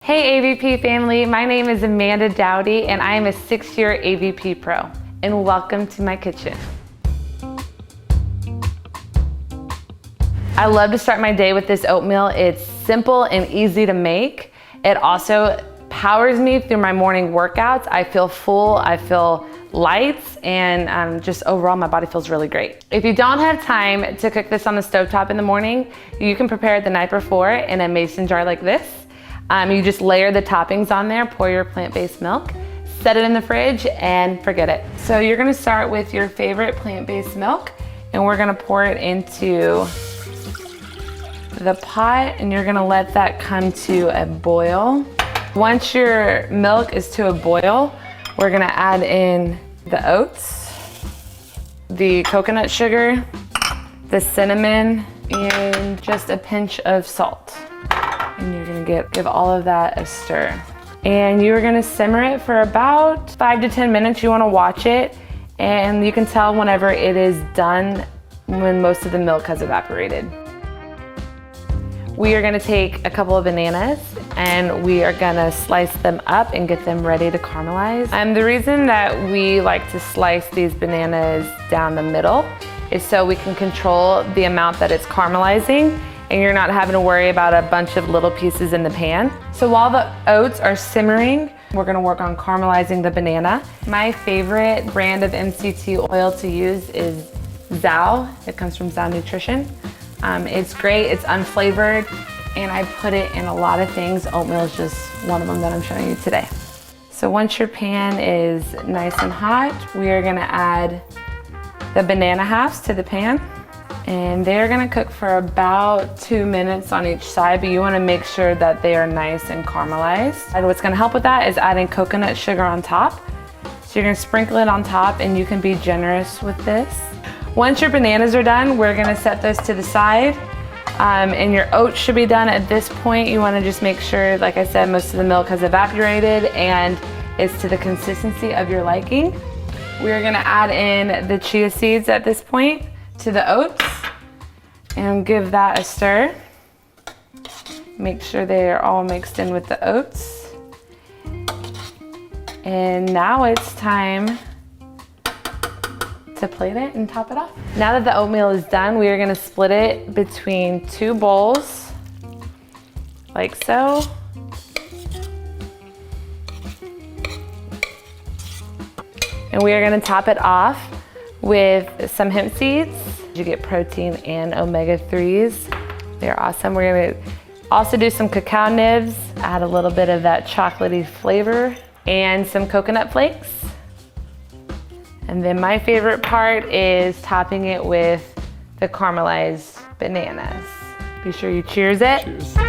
Hey AVP family, my name is Amanda Dowdy and I am a 6-year AVP Pro, and welcome to my kitchen. I love to start my day with this oatmeal. It's simple and easy to make. It also powers me through my morning workouts. I feel full, I feel light, and just overall my body feels really great. If you don't have time to cook this on the stovetop in the morning, you can prepare it the night before in a mason jar like this. You just layer the toppings on there, pour your plant-based milk, set it in the fridge, and forget it. So you're gonna start with your favorite plant-based milk, and we're gonna pour it into the pot, and you're gonna let that come to a boil. Once your milk is to a boil, we're gonna add in the oats, the coconut sugar, the cinnamon, and just a pinch of salt. And you're gonna give all of that a stir. And you're gonna simmer it for about 5 to 10 minutes. You wanna watch it, and you can tell whenever it is done when most of the milk has evaporated. We are gonna take a couple of bananas and we are gonna slice them up and get them ready to caramelize. The reason that we like to slice these bananas down the middle is so we can control the amount that it's caramelizing, and you're not having to worry about a bunch of little pieces in the pan. So while the oats are simmering, we're gonna work on caramelizing the banana. My favorite brand of MCT oil to use is Zao. It comes from Zao Nutrition. It's great, it's unflavored, and I put it in a lot of things. Oatmeal is just one of them that I'm showing you today. So once your pan is nice and hot, we are gonna add the banana halves to the pan. And they're gonna cook for about 2 minutes on each side, but you wanna make sure that they are nice and caramelized. And what's gonna help with that is adding coconut sugar on top. So you're gonna sprinkle it on top, and you can be generous with this. Once your bananas are done, we're gonna set those to the side. And your oats should be done at this point. You wanna just make sure, like I said, most of the milk has evaporated and it's to the consistency of your liking. We're gonna add in the chia seeds at this point to the oats and give that a stir. Make sure they are all mixed in with the oats. And now it's time to plate it and top it off. Now that the oatmeal is done, we are gonna split it between 2 bowls, like so. And we are gonna top it off with some hemp seeds. You get protein and omega-3s. They're awesome. We're gonna also do some cacao nibs, add a little bit of that chocolatey flavor, and some coconut flakes. And then my favorite part is topping it with the caramelized bananas. Be sure you cheers it. Cheers.